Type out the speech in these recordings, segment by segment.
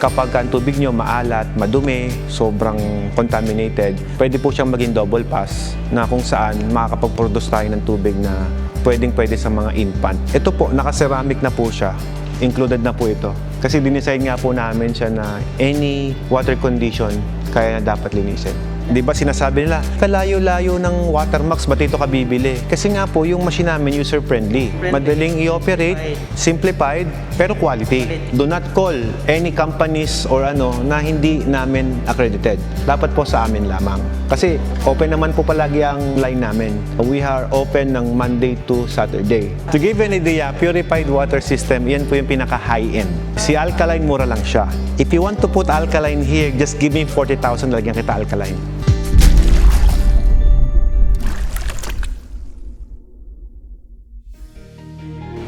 Kapag ang tubig nyo maalat, madumi, sobrang contaminated, pwede po siyang maging double pass na kung saan makakapag-produce tayo ng tubig na pwedeng-pwede sa mga infant. Ito po, naka-ceramic na po siya. Included na po ito. Kasi dinesign nga po namin siya na any water condition kaya na dapat linisin. Di ba sinasabi nila, kalayo-layo ng Watermax, ba't ito ka bibili? Kasi nga po, yung machine namin user-friendly. Madaling i-operate, simplified, pero quality. Do not call any companies or na hindi namin accredited. Dapat po sa amin lamang. Kasi open naman po palagi ang line namin. We are open ng Monday to Saturday. To give an idea, purified water system, yan po yung pinaka-high-end. Si alkaline, mura lang siya. If you want to put alkaline here, just give me 40,000, lagyan kita alkaline.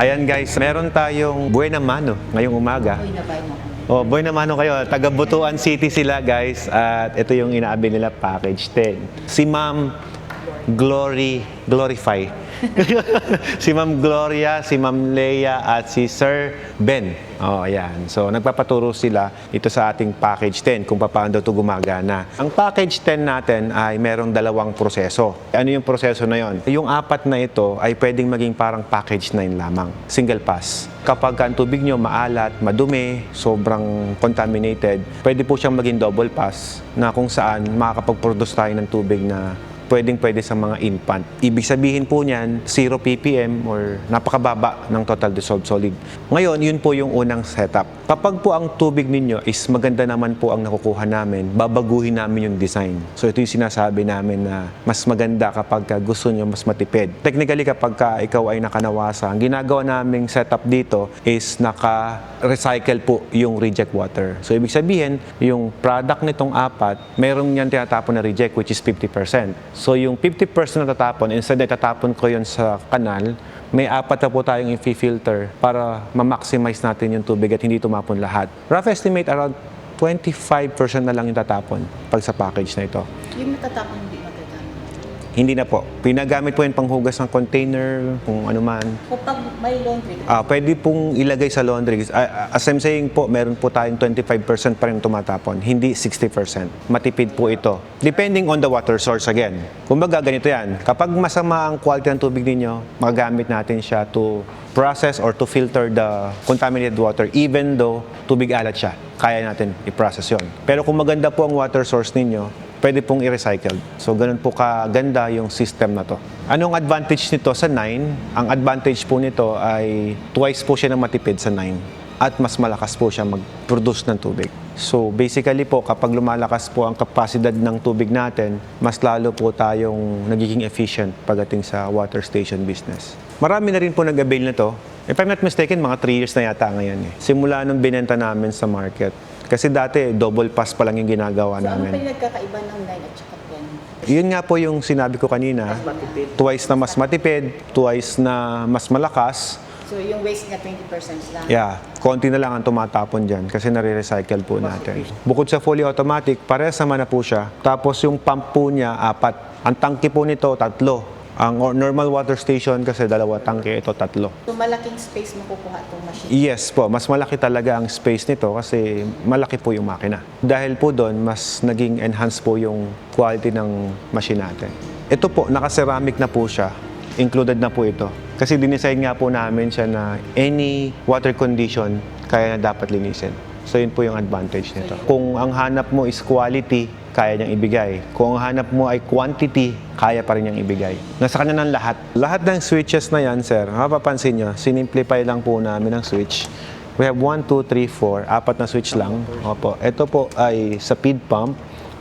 Ayan guys, meron tayong buhay na mano ngayong umaga. Oh, buhay na mano kayo. Taga Butuan City sila guys. At ito yung inaabi nila package 10. Si Ma'am Glorify. Si Ma'am Gloria, si Ma'am Leia at si Sir Ben. Oh, ayan. So, nagpapaturo sila ito sa ating package 10 kung paano ito gumagana. Ang package 10 natin ay merong dalawang proseso. Ano yung proseso na yon? Yung apat na ito ay pwedeng maging parang package 9 lamang. Single pass. Kapag ang tubig nyo maalat, madumi, sobrang contaminated, pwede po siyang maging double pass na kung saan makakapag-produce tayo ng tubig na pwedeng-pwede sa mga infant. Ibig sabihin po niyan, 0 ppm or napakababa ng total dissolved solid. Ngayon, yun po yung unang setup. Kapag po ang tubig ninyo is maganda naman po ang nakukuha namin, babaguhin namin yung design. So ito yung sinasabi namin na mas maganda kapag gusto nyo mas matipid. Technically, kapag ikaw ay nakanawasa, ang ginagawa naming setup dito is naka-recycle po yung reject water. So ibig sabihin, yung product nitong apat, meron yan tinatapon na reject which is 50%. So yung 50% na tatapon, instead na tatapon ko yun sa kanal, may apat na po tayong i-filter para ma-maximize natin yung tubig at hindi tumapon lahat. Rough estimate, around 25% na lang yung tatapon pag sa package na ito. Yung natatapon hindi magagamit? Hindi na po. Pinagamit po yung panghugas ng container, kung ano man. O pag may laundry? Pwede pong ilagay sa laundry. As I'm saying po, meron po tayong 25% pa rin tumatapon, hindi 60%. Matipid po ito. Depending on the water source again. Kumbaga, ganito yan. Kapag masama ang quality ng tubig ninyo, magagamit natin siya to process or to filter the contaminated water even though tubig alat siya. Kaya natin i-process yon. Pero kung maganda po ang water source ninyo, pwede pong i-recycle. So, ganun po kaganda yung system na to. Anong advantage nito sa 9? Ang advantage po nito ay twice po siya na matipid sa 9 at mas malakas po siya mag-produce ng tubig. So, basically po, kapag lumalakas po ang kapasidad ng tubig natin, mas lalo po tayong nagiging efficient pagdating sa water station business. Marami na rin po nag-avail na to. If I'm not mistaken, mga 3 years na yata ngayon eh. Simula nung binenta namin sa market. Kasi dati, double pass pa lang yung ginagawa namin. Ano pa yung nagkakaiba ng 9 at saka 10? Yun nga po yung sinabi ko kanina. Twice na mas matipid, twice na mas malakas. So yung waste niya 20% lang? Yeah, konti na lang ang tumatapon dyan kasi nare-recycle po natin. Bukod sa fully automatic, parehas naman na po siya. Tapos yung pump po niya, 4. Ang tangke po nito, 3. Ang normal water station kasi 2 tangke, ito 3. So malaking space makukuha itong machine? Yes po, mas malaki talaga ang space nito kasi malaki po yung makina. Dahil po doon, mas naging enhance po yung quality ng machine natin. Ito po, naka-ceramic na po siya. Included na po ito. Kasi dinesign nga po namin siya na any water condition kaya na dapat linisin. So yun po yung advantage nito. Kung ang hanap mo is quality, kaya niyang ibigay. Kung ang hanap mo ay quantity, kaya pa rin niyang ibigay. Nasa kanya ng lahat. Lahat ng switches na yan, sir, mapapansin niyo, sinimplify lang po namin ang switch. We have 1, 2, 3, 4, 4 na switch lang. Opo. Ito po ay sa feed pump,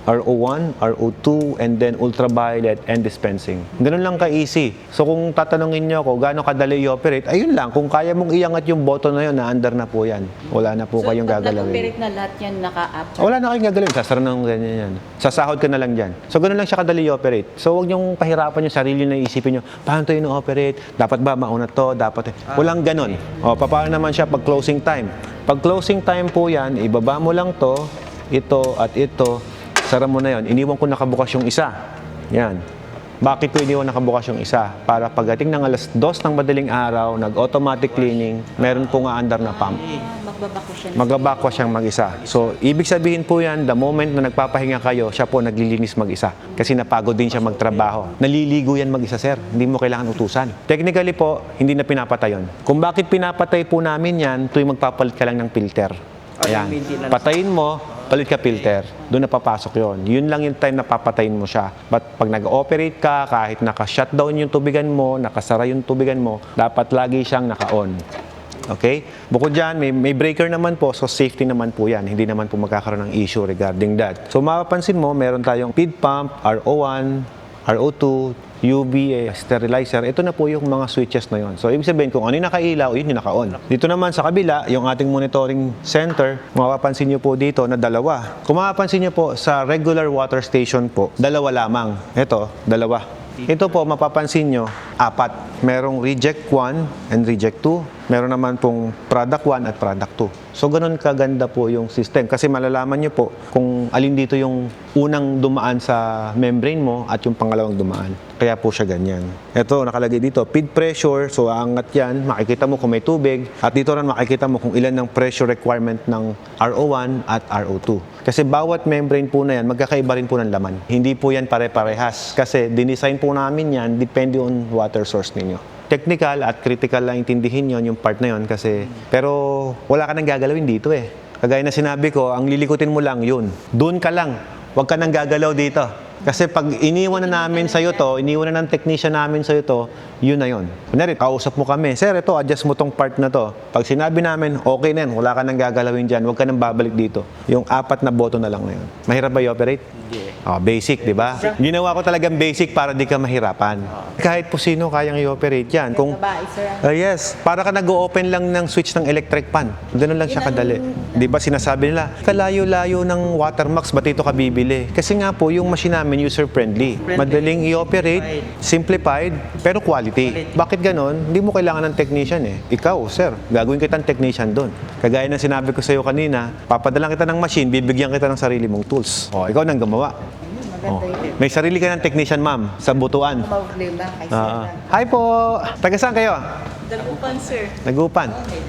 RO1, RO2, and then ultraviolet and dispensing. Ganun lang ka-easy. So kung tatanungin niyo ako, gaano kadali i-operate, ayun lang, kung kaya mong iangat yung button na yun, na-under na po yan. Wala na po kayong gagalawin. So pag nag-operate na lahat yan, naka-up? Wala na kayong gagalawin. Sasara na ng ganyan yan. Sasahod ka na lang dyan. So ganun lang siya kadali i-operate. So huwag niyong pahirapan yung sarili na isipin niyo, paano tayo ino-operate? Dapat ba mauna to? Dapat. Walang ganun. O, paano naman siya pag closing time? Pag closing time po yan, ibaba mo lang to, ito at ito, sara mo na yon. Iniwan ko nakabukas yung isa. Yan. Bakit ko iniwan nakabukas yung isa? Para pagdating ng alas 2 ng madaling araw, nag-automatic cleaning, meron po nga under na pump. magbabako siya. Magbabakwa siyang mag-isa. So, ibig sabihin po yan, the moment na nagpapahinga kayo, siya po naglilinis mag-isa. Kasi napagod din siya magtrabaho. Naliligo yan mag-isa, sir. Hindi mo kailangan utusan. Technically po, hindi na pinapatay yun. Kung bakit pinapatay po namin yan, tuwing magpapalit ka lang ng filter. Ayan. Patayin mo, palit ka filter. Doon na papasok yon. Yun lang yung time na papatayin mo siya. But pag nag-ooperate ka, kahit naka-shutdown yung tubigan mo, nakasara yung tubigan mo, dapat lagi siyang naka-on. Okay? Bukod dyan, may breaker naman po, so safety naman po yan. Hindi naman po magkakaroon ng issue regarding that. So mapapansin mo, meron tayong feed pump, RO1, RO2, UV, sterilizer. Ito na po yung mga switches na yon. So ibig sabihin, kung ano yung nakailaw, yun yung naka-on. Dito naman sa kabila, yung ating monitoring center, mapapansin nyo po dito na dalawa. Kung mapapansin nyo po, sa regular water station po, dalawa lamang. Ito, dalawa. Ito po, mapapansin nyo, 4. Merong reject 1 and reject 2. Meron naman pong product 1 at product 2. So, ganun kaganda po yung system. Kasi malalaman nyo po kung alin dito yung unang dumaan sa membrane mo at yung pangalawang dumaan. Kaya po siya ganyan. Ito, nakalagay dito, feed pressure. So, aangat yan. Makikita mo kung may tubig. At dito rin makikita mo kung ilan ng pressure requirement ng RO1 at RO2. Kasi bawat membrane po na yan, magkakaiba rin po ng laman. Hindi po yan pare-parehas. Kasi dinesign po namin yan, depende on water source ninyo. Technical at critical lang intindihin yon yung part na yon kasi pero wala ka nang gagalawin dito eh. Kagaya na sinabi ko, ang lilikutin mo lang yun. Doon ka lang. Huwag ka nang gagalaw dito. Kasi pag iniwan na namin sa'yo to, iniwan na ng technician namin sa'yo to, yun na yun. Kunyari, kausap mo kami, sir, ito, adjust mo tong part na to. Pag sinabi namin, okay na yan, wala ka nang gagalawin dyan, huwag ka nang babalik dito. Yung 4 na button na lang na yun. Mahirap ba i-operate? Hindi. Oh, basic, di ba? Ginawa ko talagang basic para di ka mahirapan. Kahit po sino kayang i-operate yan. Kung, Babae, sir. yes, para ka nag-open lang ng switch ng electric pan. Ganun lang siya kadali. Di ba sinasabi nila, kalayo-layo ng Watermax, ba't ito ka bibili? Kasi nga po, yung machine namin user-friendly. Madaling i-operate, simplified, pero quality. Bakit ganun? Hindi mo kailangan ng technician eh. Ikaw, sir, gagawin kitang technician doon. Kagaya ng sinabi ko sa iyo kanina, papadalang kita ng machine, bibigyan kita ng sarili mong tools. O, ikaw nang gumawa. Maganda yun. May sarili ka ng technician, ma'am, sa butuan. Problema kay sir. Hi po! Taga saan kayo? Dagupan, sir. Nagupan.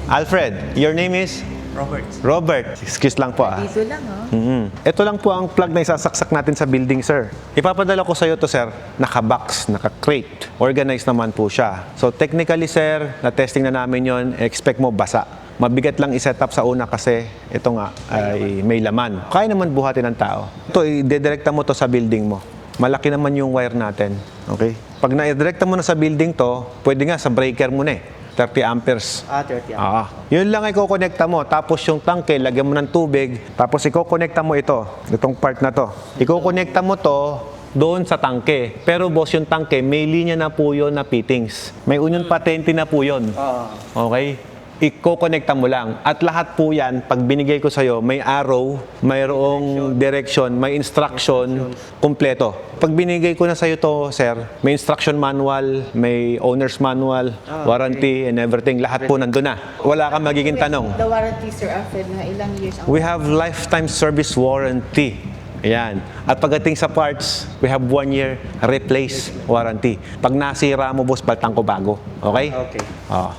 Alfred, your name is? Robert. Robert. Excuse lang po ah. Dito lang, oh. Ito lang po ang plug na isasaksak natin sa building, sir. Ipapadala ko sa iyo to, sir. Naka-box, naka-crate. Organized naman po siya. So technically, sir, na-testing na namin yon. Expect mo basa. Mabigat lang i-set up sa una kasi ito nga ay may laman. Kaya naman buhatin ng tao. Ito, i-dedirekta mo to sa building mo. Malaki naman yung wire natin. Okay? Pag na-direkta mo na sa building to, pwede nga sa breaker mo na eh. 30 amperes. 30 Yun lang ay kukonekta mo. Tapos yung tangke, lagyan mo ng tubig. Tapos ikukonekta mo ito. Itong part na to. Ikukonekta mo to doon sa tangke. Pero boss, yung tangke, may linya na po yun na fittings. May union patente na po yun. Okay? Iko-connecta mo lang. At lahat po yan, pag binigay ko sa'yo, may arrow, mayroong direction, may instruction, kumpleto. Pag binigay ko na sa'yo to, sir, may instruction manual, may owner's manual, warranty, and everything. Lahat po nandun na. Wala kang magiging tanong. The warranty, sir, Alfred, na ilang years ang We have lifetime service warranty. Ayan. At pagdating sa parts, we have 1 year replace warranty. Pag nasira mo, boss, paltang ko bago. Okay? Okay. Oh.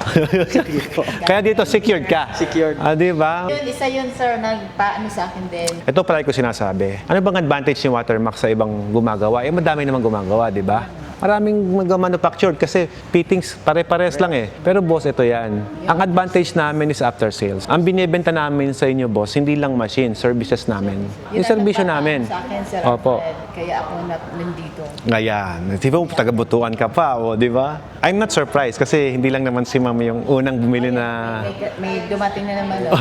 Kaya dito, secured ka. Secured. Di ba? Yun, isa yun, sir, nagpaano sa akin din. Ito pala ko sinasabi. Ano bang advantage ni Watermax sa ibang gumagawa? Madami namang gumagawa, di ba? Maraming mag-manufactured kasi fittings pare-pares lang eh. Pero boss, ito yan. Ang advantage namin is after sales. Ang binibenta namin sa inyo, boss, hindi lang machine, services namin. Yun Yung ang servisyo nagpapaano namin. Sa akin, sir, Opo. Alfred. Kaya ako nandito. Ngayon, di ba taga-butuan ka pa, o di ba? I'm not surprised kasi hindi lang naman si ma'am yung unang bumili na... May dumating na naman. Oh.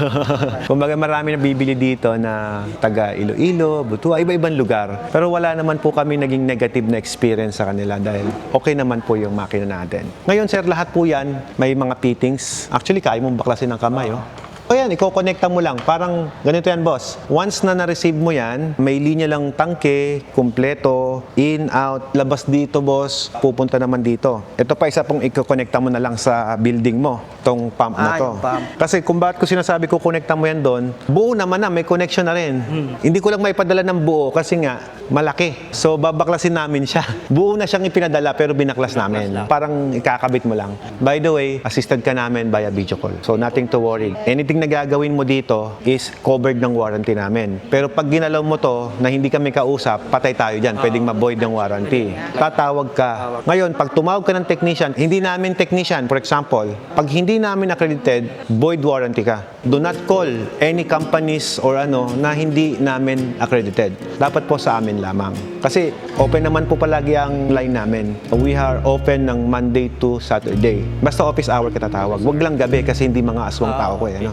Kumbaga marami na bibili dito na taga Iloilo, Butua, iba-ibang lugar. Pero wala naman po kami naging negative na experience sa kanila dahil okay naman po yung makina natin. Ngayon sir, lahat po yan may mga fittings. Actually, kaya mong baklasin ng kamay. Oh. O yan, iko-connecta mo lang. Parang ganito yan, boss. Once na na-receive mo yan, may linya lang tangke, kumpleto, in, out, labas dito, boss, pupunta naman dito. Ito pa isa pong iko-connecta mo na lang sa building mo, tong pump na to. Yung pump. Kasi kung bakit ko sinasabi ko connecta mo yan doon, buo naman na, may connection na rin. Hindi ko lang maipadala ng buo kasi nga, malaki. So, babaklasin namin siya. Buo na siyang ipinadala pero binaklas namin. Parang ikakabit mo lang. By the way, assisted ka namin via video call. So, nothing to worry. Anything na gagawin mo dito is covered ng warranty namin. Pero pag ginalaw mo to na hindi kami kausap, patay tayo dyan. Pwedeng ma-void ng warranty. Tatawag ka. Ngayon, pag tumawag ka ng technician, hindi namin technician, for example, pag hindi namin accredited, void warranty ka. Do not call any companies or na hindi namin accredited. Dapat po sa amin lamang. Kasi open naman po palagi ang line namin. We are open ng Monday to Saturday. Basta office hour ka tatawag. Huwag lang gabi kasi hindi mga aswang tao ko eh.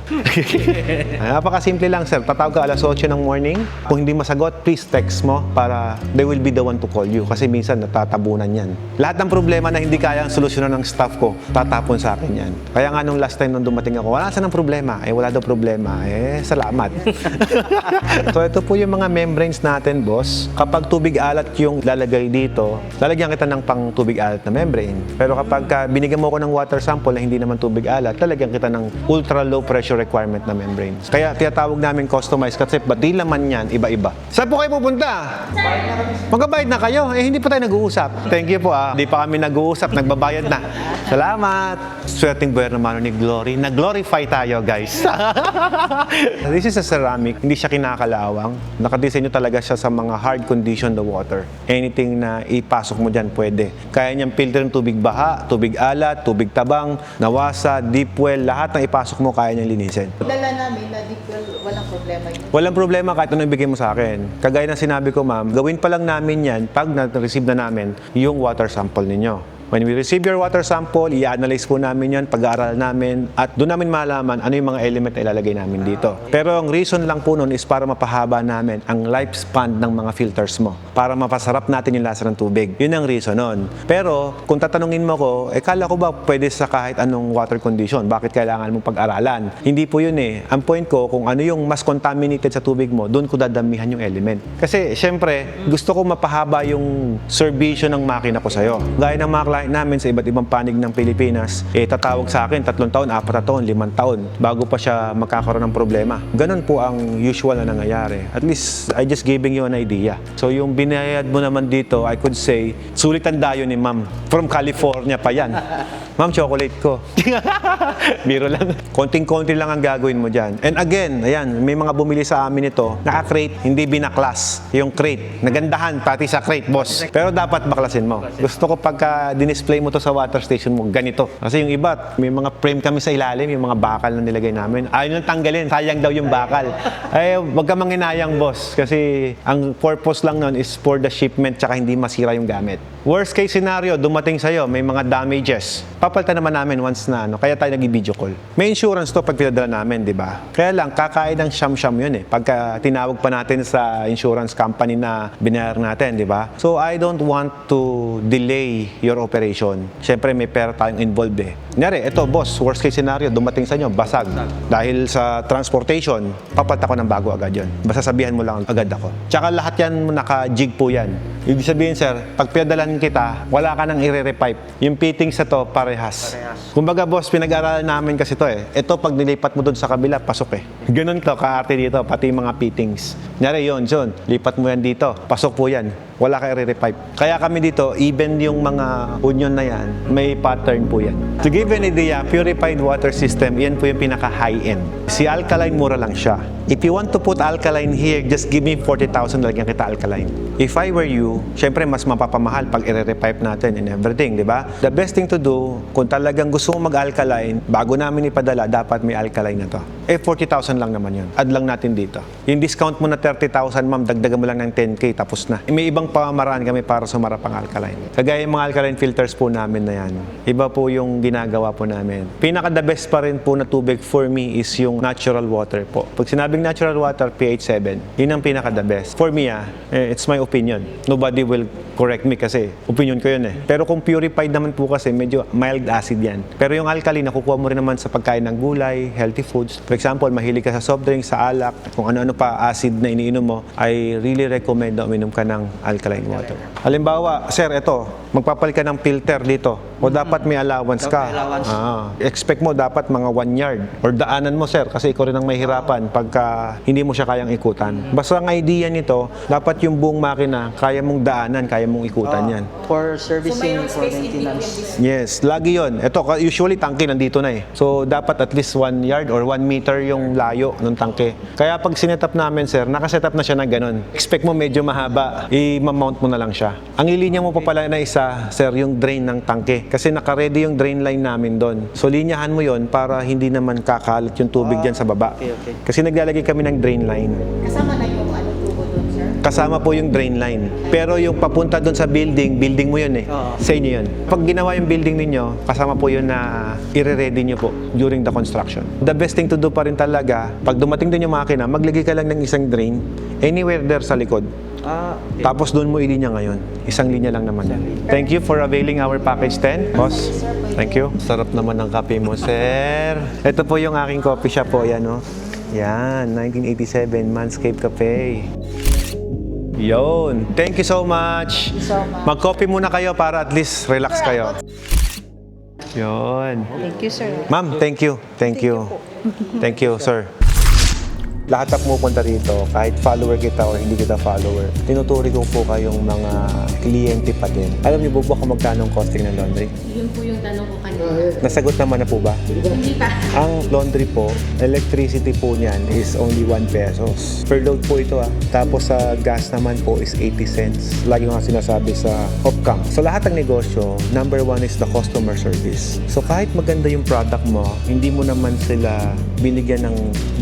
Napakasimple lang, sir. Tatawag ka alas 8 ng morning. Kung hindi masagot, please text mo para they will be the one to call you. Kasi minsan natatabunan yan. Lahat ng problema na hindi kayang solusyonan ng staff ko, tatapon sa akin yan. Kaya nga nung last time nung dumating ako, wala saan ang problema? Wala daw problema. Salamat. So ito po yung mga membranes natin, boss. Kapag tubig alat yung lalagay dito, lalagyan kita ng pang tubig alat na membrane. Pero kapag binigyan mo ko ng water sample na hindi naman tubig alat, lalagyan kita ng ultra low pressure requirement na membranes. Kaya tinatawag namin customized kasi pati laman yan, iba-iba. Saan po kayo pupunta? Magbabayad na kayo? Hindi pa tayo nag-uusap. Thank you po Hindi pa kami nag-uusap, nagbabayad na. Salamat! Swerteng buyer naman ni Glory. Nag-glorify tayo, guys. This is a ceramic. Hindi siya kinakalawang. Nakadesenyo talaga siya sa mga hard condition the water. Anything na ipasok mo dyan, pwede. Kaya niyang filter ng tubig baha, tubig alat, tubig tabang, nawasa, deep well, lahat ng ipasok mo, kaya niyang linisin. Dala namin na deep well, walang problema yun. Walang problema kahit ano ibigay mo sa akin. Kagaya ng sinabi ko, ma'am, gawin pa lang namin yan pag na-receive na namin yung water sample ninyo. When we receive your water sample, i-analyze po namin yan, pag-aaral namin, at doon namin malaman ano yung mga element na ilalagay namin dito. Pero ang reason lang po nun is para mapahaba namin ang lifespan ng mga filters mo. Para mapasarap natin yung lasa ng tubig. Yun ang reason nun. Pero kung tatanungin mo ko, kala ko ba pwede sa kahit anong water condition? Bakit kailangan mong pag-aralan? Hindi po yun eh. Ang point ko, kung ano yung mas contaminated sa tubig mo, doon ko dadamihan yung element. Kasi syempre, gusto ko mapahaba yung servisyo ng makina ko sa'yo. Gaya ng mga namin sa iba't ibang panig ng Pilipinas, tatawag sa akin 3 taon, 4 taon, 5 taon bago pa siya magkakaroon ng problema. Ganun po ang usual na nangyayari. At least, I just giving you an idea. So, yung binayad mo naman dito, I could say, sulit ang dayo ni ma'am. From California pa yan. Ma'am, chocolate ko. Biro lang. Konting-konti lang ang gagawin mo dyan. And again, ayan, may mga bumili sa amin ito, naka-crate, hindi binaklas. Yung crate, nagandahan pati sa crate, boss. Pero dapat baklasin mo. Gusto ko pagka display mo to sa water station mo, ganito. Kasi yung iba, may mga frame kami sa ilalim, yung mga bakal na nilagay namin. Ayaw nang tanggalin, sayang daw yung bakal. Wag ka manginayang, boss. Kasi ang purpose lang nun is for the shipment tsaka hindi masira yung gamit. Worst case scenario, dumating sa'yo, may mga damages. Papalitan naman namin once na kaya tayo nag-video call. May insurance to pag pinadala namin, di ba? Kaya lang, kakain ng siyam-siyam yun eh. Pagka tinawag pa natin sa insurance company na binayar natin, di ba? So, I don't want to delay your operation. Siyempre, may pera tayong involved eh. Kunyari, ito, boss, worst case scenario, dumating sa inyo, basag. Dahil sa transportation, papalitan ko ng bago agad yun. Basta sabihan mo lang agad ako. Tsaka lahat yan, naka-jig po yan. Ibig sabihin, sir, pag pinadalan kita, wala ka nang i-repipe. Yung fittings sa to, parehas. Kumbaga, boss, pinag-aralan namin kasi to eh. Ito, pag nilipat mo doon sa kabila, pasok eh. Ganun to, kaarte dito, pati mga fittings. Kunyari yun, John, lipat mo yan dito, pasok po yan. Wala ka i-repipe. Kaya kami dito, even yung mga union na yan, may pattern po yan. To give an idea, purified water system, yan po yung pinaka-high-end. Si alkaline, mura lang siya. If you want to put alkaline here, just give me 40,000, lagyan kita alkaline. If I were you, syempre mas mapapamahal pag i-repipe natin and everything, di ba? The best thing to do, kung talagang gusto mong mag-alkaline, bago namin ipadala, dapat may alkaline na to. 40,000 lang naman yun. Add lang natin dito. Yung discount mo na 30,000, ma'am, dagdagan mo lang ng 10K, tapos na. May ibang pamamaraan kami para sumarap ang alkaline. Kagaya yung mga alkaline filters po namin na yan. Iba po yung ginagawa po namin. Pinaka-the best pa rin po na tubig for me is yung natural water po. Pag sinabing natural water, pH 7, yun ang pinaka-the best. For me, it's my opinion. Nobody will correct me kasi opinion ko yun eh. Pero kung purified naman po kasi, medyo mild acid yan. Pero yung alkaline, nakukuha mo rin naman sa pagkain ng gulay, healthy foods. For example, mahilig ka sa soft drink, sa alak, kung ano-ano pa acid na iniinom mo, I really recommend na uminom ka ng alkaline water. Halimbawa, sir, ito, magpapalit ka ng filter dito. O dapat may allowance ka? May allowance. Expect mo dapat mga 1 yard or daanan mo, sir, kasi ikaw rin ang mahirapan pagka hindi mo siya kayang ikutan. Basta ang idea nito, dapat yung buong makina, kaya mong daanan, kaya mong ikutan yan. For So servicing, mayroong for space in between maintenance. this. Yes, lagi yon. Ito, usually tangke nandito na eh. So, dapat at least 1 yard or 1 meter yung layo ng tangke. Kaya pag sinetup namin, sir, nakasetup na siya na ganun. Expect mo medyo mahaba, i-mount mo na lang siya. Ang ilinya mo pa pala na isa, sir, yung drain ng tangke. Kasi naka-ready yung drain line namin doon. So, linyahan mo yon para hindi naman kakalat yung tubig dyan sa baba. Okay, okay. Kasi naglalagay kami ng drain line. Kasama na yung tubo doon, sir. Kasama po yung drain line. Pero yung papunta doon sa building mo yun eh. Oo. Sa inyo yun. Pag ginawa yung building ninyo, kasama po yun na i-ready nyo po during the construction. The best thing to do pa rin talaga, pag dumating doon yung makina, maglagay ka lang ng isang drain anywhere there sa likod. Okay. Tapos doon mo ilinya ngayon. Isang linya lang naman yan. Thank you for availing our package 10. Boss, thank you. Sarap naman ng kape mo, sir. Ito po yung aking coffee shop po. Yan, oh. Yan, 1987 Manscaped Cafe. Yon. Thank you so much. So much. Mag-coffee muna kayo para at least relax kayo. Yon. Thank you, sir. Ma'am, thank you. Thank you. Thank you, sir. Lahat na pumupunta rito, kahit follower kita o hindi kita follower, tinuturi ko po kayong mga kliyente pa din. Alam niyo po ba kung magkano ang costing ng laundry? Yun po yung tanong ko kanina. Nasagot naman na po ba? Hindi pa. Ang laundry po, electricity po niyan is only 1 pesos. Per load po ito Tapos sa gas naman po is 80 cents. Lagi ko nga sinasabi sa Opcam. So lahat ng negosyo, number 1 is the customer service. So kahit maganda yung product mo, hindi mo naman sila binigyan ng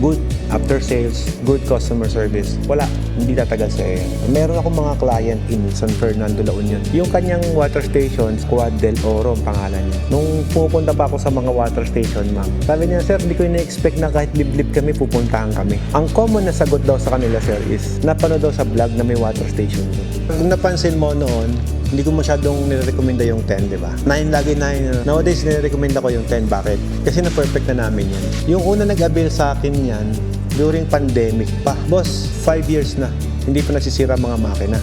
good after sales, good customer service. Wala, hindi tatagal sa yan. Meron akong mga client in San Fernando, La Union. Yung kanyang water station, Quad del Oro ang pangalan niya. Nung pupunta pa ako sa mga water station, ma'am, sabi niya, sir, hindi ko ina-expect na kahit liblib kami, pupuntahan kami. Ang common na sagot daw sa kanila, sir, is napanood daw sa vlog na may water station doon. Kung napansin mo noon, hindi ko masyadong nirekomenda yung 10, di ba? 9 lagi 9. Nowadays, nirekomenda ko yung 10. Bakit? Kasi na-perfect na namin yan. Yung una nag-avail sa akin yan, during pandemic pa. Boss, 5 years na. Hindi pa nagsisira mga makina.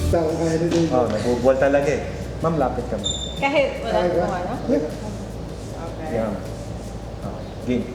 Oh, nabubol talaga eh. Ma'am, lapit ka, ma'am. Kahit wala po ano? Yan. Game.